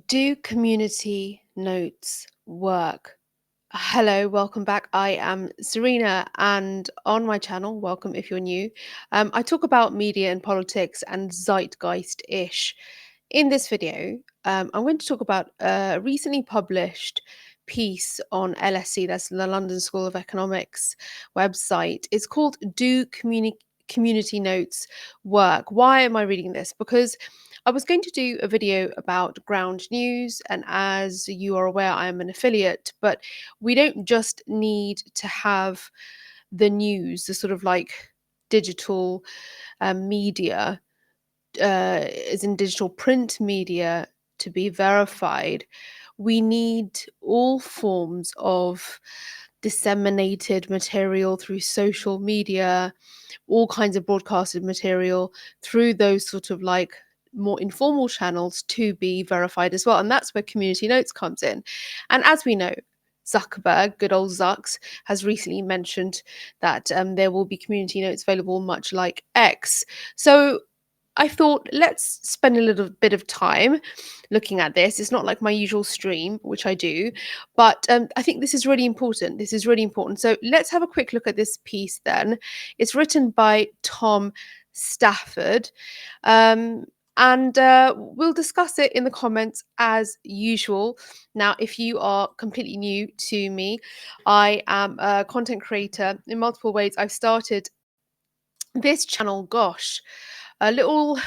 Do community notes work? Hello, welcome back. I am Serena, and on my channel, welcome if you're new, I talk about media and politics and zeitgeist ish. In this video, I'm going to talk about a recently published piece on LSE, that's the London School of Economics website. It's called Community Notes Work? Why am I reading this? Because I was going to do a video about ground news, and as you are aware, I am an affiliate, but we don't just need to have the news, the sort of like digital media, as in digital print media, to be verified. We need all forms of disseminated material through social media, all kinds of broadcasted material through those sort of like more informal channels to be verified as well. And that's where community notes comes in. And as we know, Zuckerberg, good old Zucks, has recently mentioned that there will be community notes available, much like X. So I thought, let's spend a little bit of time looking at this. It's not like my usual stream, which I do, but I think this is really important. This is really important. So let's have a quick look at this piece then. It's written by Tom Stafford. Um, and we'll discuss it in the comments as usual. Now, if you are completely new to me, I am a content creator in multiple ways. I've started this channel, gosh, a little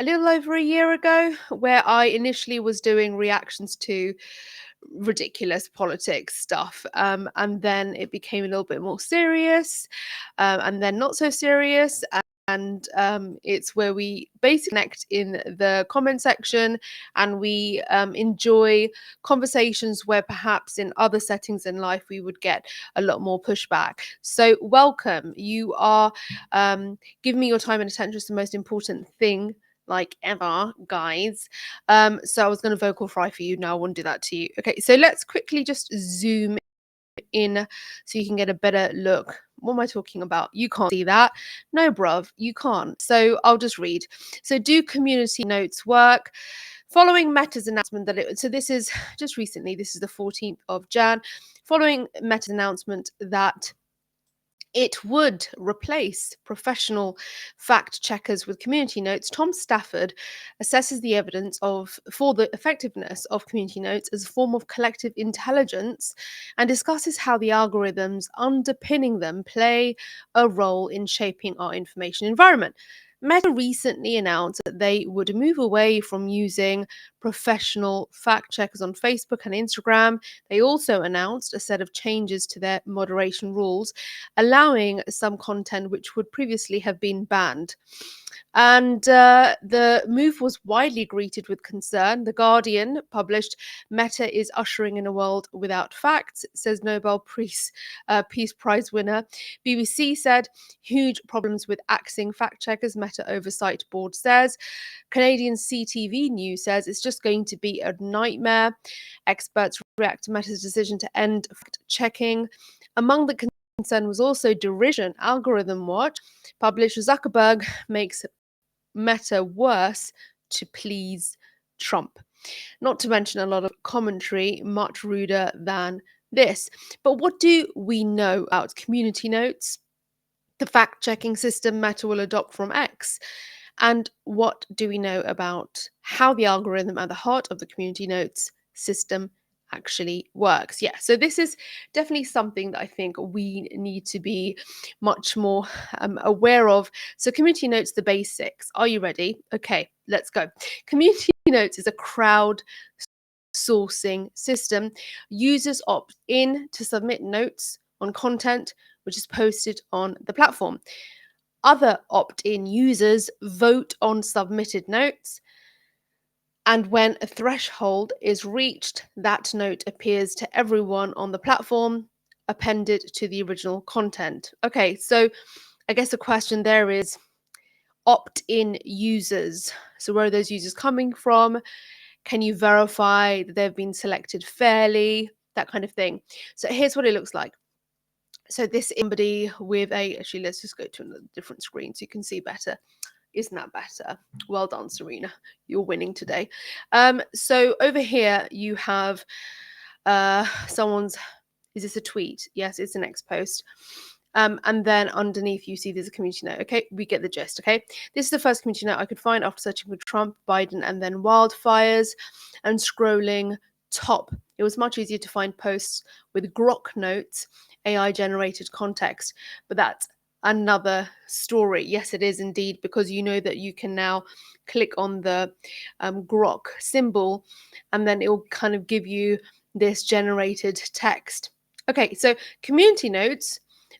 over a year ago, where I initially was doing reactions to ridiculous politics stuff, and then it became a little bit more serious, and then not so serious. And it's where we basically connect in the comment section, and we enjoy conversations where perhaps in other settings in life we would get a lot more pushback. So welcome. You are giving me your time and attention is the most important thing like ever, guys. So I was going to vocal fry for you. Now I want to do that to you. Okay, so let's quickly just zoom in so you can get a better look. What am I talking about? You can't see that. No, bruv, you can't. So I'll just read. So do community notes work? Following Meta's announcement so this is just recently, this is the 14th of Jan, following Meta's announcement that it would replace professional fact checkers with community notes. Tom Stafford assesses the evidence for the effectiveness of community notes as a form of collective intelligence and discusses how the algorithms underpinning them play a role in shaping our information environment. Meta recently announced that they would move away from using professional fact checkers on Facebook and Instagram. They also announced a set of changes to their moderation rules, allowing some content which would previously have been banned. And the move was widely greeted with concern. The Guardian published Meta is ushering in a world without facts, says Nobel Peace Prize winner. BBC said huge problems with axing fact checkers, Meta Oversight Board says. Canadian CTV News says it's just going to be a nightmare. Experts react to Meta's decision to end fact checking. Among the concern was also derision. Algorithm Watch published Zuckerberg makes Meta worse to please Trump. Not to mention a lot of commentary, much ruder than this. But what do we know about community notes, the fact checking system Meta will adopt from X? And what do we know about how the algorithm at the heart of the community notes system actually works? Yeah, so this is definitely something that I think we need to be much more aware of. So community notes, the basics. Are you ready? Okay, let's go. Community notes is a crowd sourcing system. Users opt in to submit notes on content which is posted on the platform. Other opt-in users vote on submitted notes, and when a threshold is reached, that note appears to everyone on the platform, appended to the original content. Okay, so I guess the question there is opt-in users. So where are those users coming from? Can you verify that they've been selected fairly? That kind of thing. So here's what it looks like. So this is somebody with actually, let's just go to a different screen so you can see better. Isn't that better? Well done, Serena. You're winning today. So over here you have someone's, is this a tweet? Yes, it's an X post. And then underneath you see there's a community note. Okay, we get the gist. Okay, this is the first community note I could find after searching for Trump, Biden, and then wildfires, and scrolling top. It was much easier to find posts with Grok notes, AI generated context, but that's another story. Yes, it is indeed, because you know that you can now click on the Grok symbol, and then it will kind of give you this generated text. Okay, so community notes,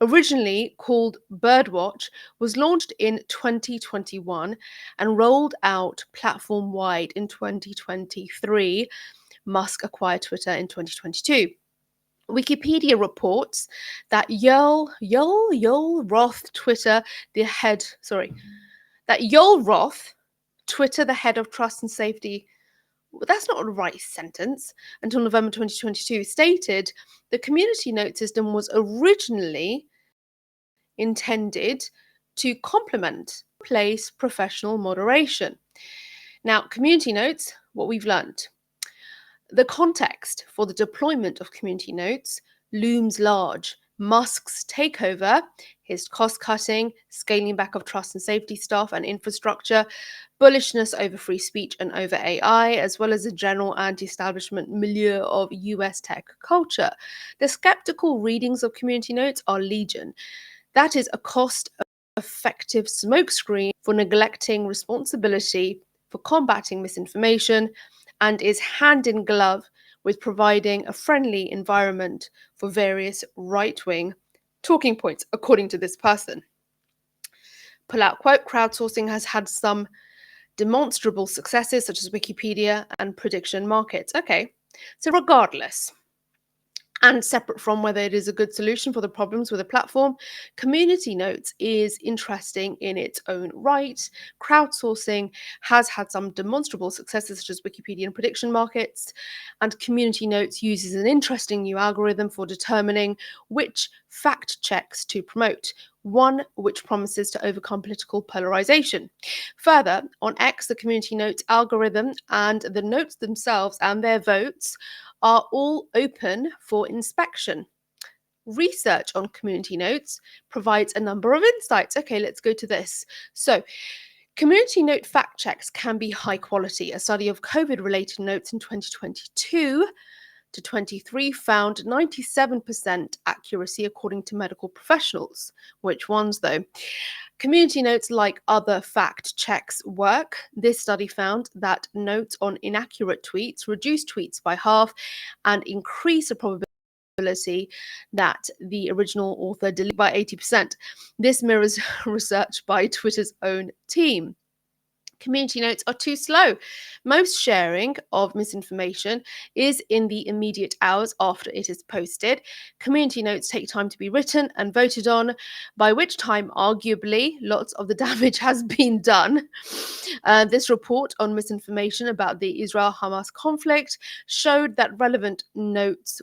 originally called Birdwatch, was launched in 2021 and rolled out platform wide in 2023. Musk acquired Twitter in 2022. Wikipedia reports that Yoel Roth, Twitter, the head, sorry, that Yoel Roth, Twitter, the head of trust and safety, well, that's not a right sentence, until November 2022, stated the community note system was originally intended to complement, replace professional moderation. Now, community notes, what we've learned. The context for the deployment of community notes looms large. Musk's takeover, his cost cutting, scaling back of trust and safety staff and infrastructure, bullishness over free speech and over AI, as well as a general anti establishment milieu of US tech culture. The skeptical readings of community notes are legion. That is a cost effective smokescreen for neglecting responsibility for combating misinformation, and is hand in glove with providing a friendly environment for various right-wing talking points, according to this person. Pull out quote, crowdsourcing has had some demonstrable successes such as Wikipedia and prediction markets. Okay, so regardless, and separate from whether it is a good solution for the problems with a platform, community notes is interesting in its own right. Crowdsourcing has had some demonstrable successes such as Wikipedia and prediction markets, and community notes uses an interesting new algorithm for determining which fact checks to promote, one which promises to overcome political polarization. Further, on X, the community notes algorithm and the notes themselves and their votes are all open for inspection. Research on community notes provides a number of insights. Okay, let's go to this. So, community note fact checks can be high quality. A study of COVID related notes in 2022 to 23 found 97% accuracy according to medical professionals. Which ones, though? Community notes, like other fact checks, work. This study found that notes on inaccurate tweets reduce tweets by half and increase the probability that the original author deleted by 80%. This mirrors research by Twitter's own team. Community notes are too slow. Most sharing of misinformation is in the immediate hours after it is posted. Community notes take time to be written and voted on, by which time, arguably, lots of the damage has been done. This report on misinformation about the Israel-Hamas conflict showed that relevant notes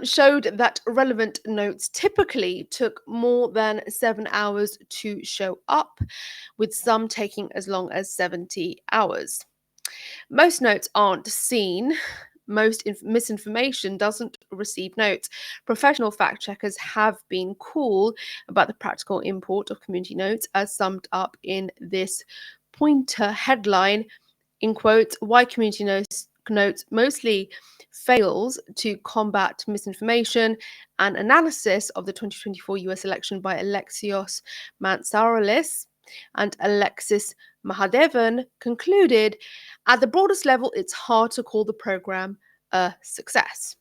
showed that relevant notes typically took more than 7 hours to show up, with some taking as long as 70 hours. Most notes aren't seen. Most misinformation doesn't receive notes. Professional fact checkers have been cool about the practical import of community notes, as summed up in this pointer headline, in quotes, why community notes mostly fails to combat misinformation, an analysis of the 2024 US election by Alexios Mantsoulis and Alexis Mahadevan concluded, at the broadest level, it's hard to call the program a success.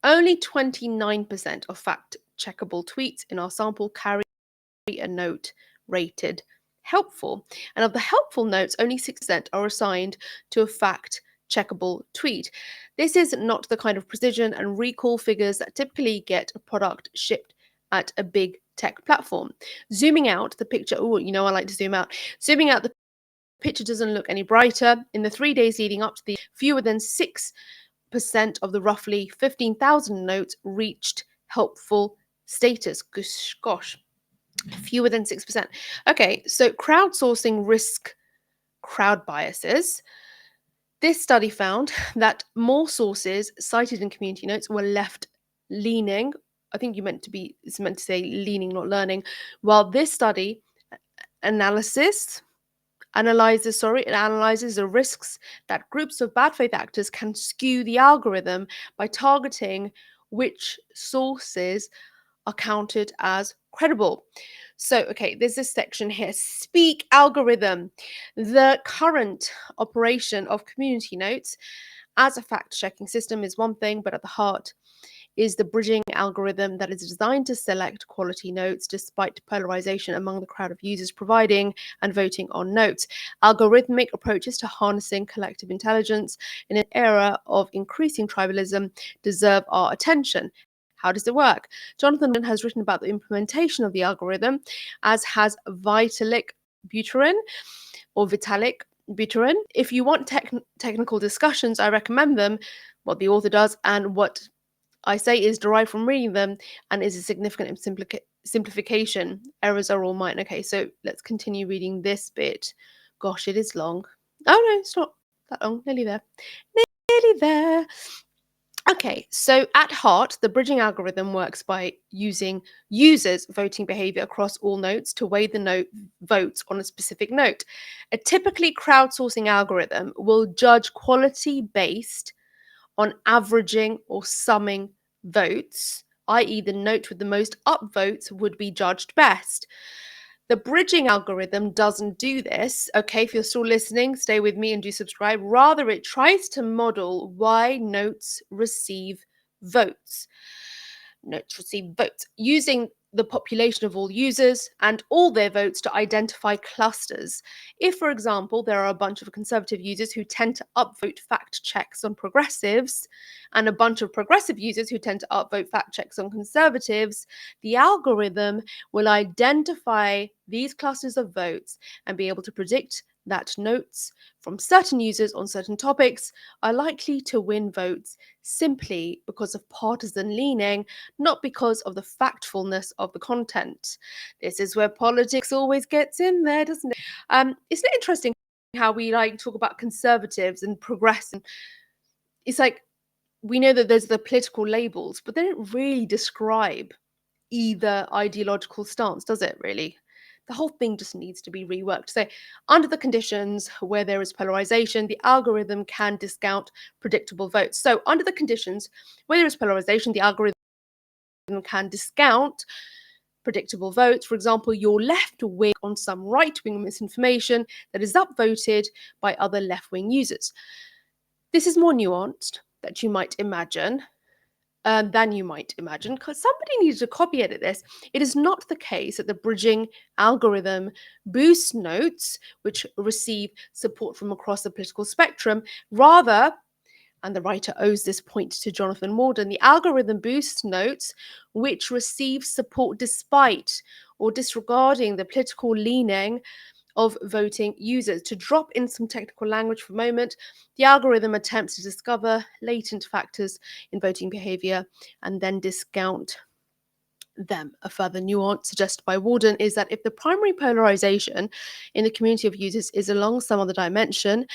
Only 29% of fact-checkable tweets in our sample carry a note rated helpful. And of the helpful notes, only 6% are assigned to a fact-checkable tweet. This is not the kind of precision and recall figures that typically get a product shipped at a big tech platform. Zooming out the picture, I like to zoom out. Zooming out, the picture doesn't look any brighter. In the 3 days leading up to the fewer than 6% of the roughly 15,000 notes reached helpful status. Gosh. Fewer than 6%. Okay, so crowdsourcing risk crowd biases. This study found that more sources cited in community notes were left leaning. I think it's meant to say leaning, not learning. While this study analysis it analyzes the risks that groups of bad faith actors can skew the algorithm by targeting which sources are counted as credible. So, okay, there's this section here, speak algorithm. The current operation of community notes as a fact checking system is one thing, but at the heart is the bridging algorithm that is designed to select quality notes despite polarization among the crowd of users providing and voting on notes. Algorithmic approaches to harnessing collective intelligence in an era of increasing tribalism deserve our attention. How does it work? Jonathan has written about the implementation of the algorithm, as has Buterin Vitalik Buterin. If you want technical discussions, I recommend them. What the author does and what I say is derived from reading them and is a significant simplification. Errors are all mine. Okay, so let's continue reading this bit. Gosh, it is long. Oh no, it's not that long. Nearly there. Nearly there. Okay, so at heart, the bridging algorithm works by using users' voting behavior across all notes to weigh the note votes on a specific note. A typically crowdsourcing algorithm will judge quality based on averaging or summing votes, i.e., the note with the most upvotes would be judged best. The bridging algorithm doesn't do this. Okay, if you're still listening, stay with me and do subscribe. Rather, it tries to model why notes receive votes. Notes receive votes using the population of all users and all their votes to identify clusters. If, for example, there are a bunch of conservative users who tend to upvote fact checks on progressives and a bunch of progressive users who tend to upvote fact checks on conservatives, the algorithm will identify these clusters of votes and be able to predict that notes from certain users on certain topics are likely to win votes simply because of partisan leaning, not because of the factfulness of the content. This is where politics always gets in there, doesn't it? Isn't it interesting how we like talk about conservatives and progressive? It's like we know that there's the political labels, but they don't really describe either ideological stance, does it really? The whole thing just needs to be reworked. So, under the conditions where there is polarization, the algorithm can discount predictable votes. So, under the conditions where there is polarization, the algorithm can discount predictable votes. For example, your left wing on some right wing misinformation that is upvoted by other left wing users. This is more nuanced than you might imagine, because somebody needs to copy edit this. It is not the case that the bridging algorithm boosts notes which receive support from across the political spectrum. Rather, and the writer owes this point to Jonathan Morden, the algorithm boosts notes which receive support despite or disregarding the political leaning of voting users. To drop in some technical language for a moment, the algorithm attempts to discover latent factors in voting behavior and then discount them. A further nuance suggested by Warden is that if the primary polarization in the community of users is along some other dimension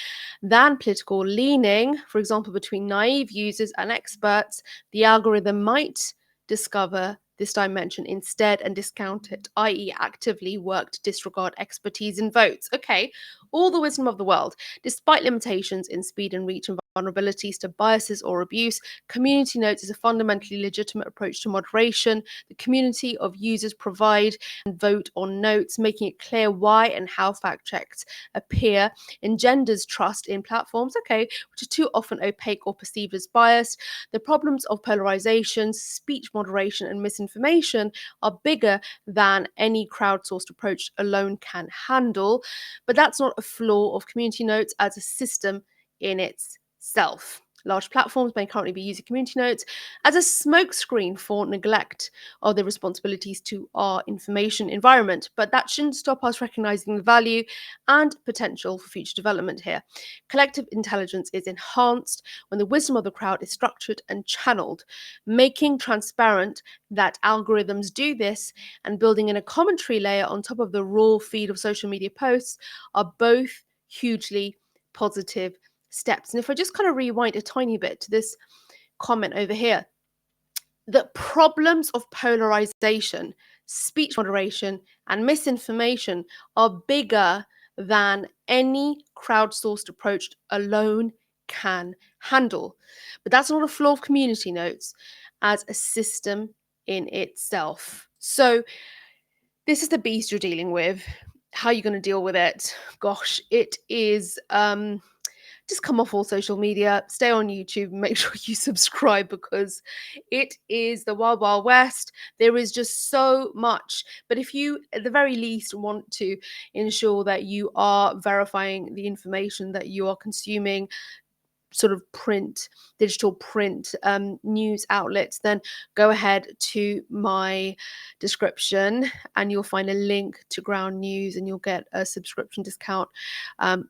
than political leaning, for example, between naive users and experts, the algorithm might discover this dimension instead and discount it, i.e., actively work to disregard expertise in votes. Okay, all the wisdom of the world. Despite limitations in speed and reach and vulnerabilities to biases or abuse, community notes is a fundamentally legitimate approach to moderation. The community of users provide and vote on notes, making it clear why and how fact checks appear, engenders trust in platforms, okay, which are too often opaque or perceived as biased. The problems of polarization, speech moderation, and misinformation are bigger than any crowdsourced approach alone can handle. But that's not a flaw of community notes as a system in itself. Large platforms may currently be using community notes as a smokescreen for neglect of their responsibilities to our information environment, but that shouldn't stop us recognizing the value and potential for future development here. Collective intelligence is enhanced when the wisdom of the crowd is structured and channeled. Making transparent that algorithms do this and building in a commentary layer on top of the raw feed of social media posts are both hugely positive steps. And if I just kind of rewind a tiny bit to this comment over here, the problems of polarization, speech moderation, and misinformation are bigger than any crowdsourced approach alone can handle. But that's not a flaw of community notes as a system in itself. So, this is the beast you're dealing with. How are you going to deal with it? Gosh, it is just come off all social media, stay on YouTube, make sure you subscribe because it is the wild, wild west. There is just so much. But if you, at the very least, want to ensure that you are verifying the information that you are consuming, sort of digital print news outlets, then go ahead to my description and you'll find a link to Ground News and you'll get a subscription discount.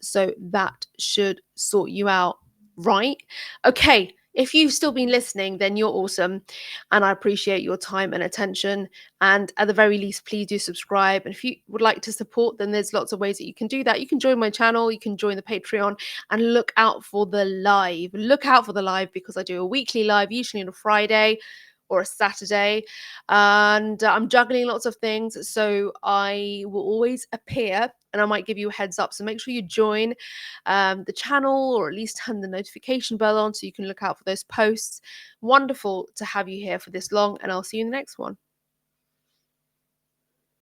So that should sort you out, right? Okay. If you've still been listening, then you're awesome. And I appreciate your time and attention. And at the very least, please do subscribe. And if you would like to support, then there's lots of ways that you can do that. You can join my channel, you can join the Patreon, and look out for the live. Look out for the live because I do a weekly live, usually on a Friday or a Saturday. And I'm juggling lots of things. So I will always appear and I might give you a heads up. So make sure you join the channel or at least turn the notification bell on so you can look out for those posts. Wonderful to have you here for this long, and I'll see you in the next one.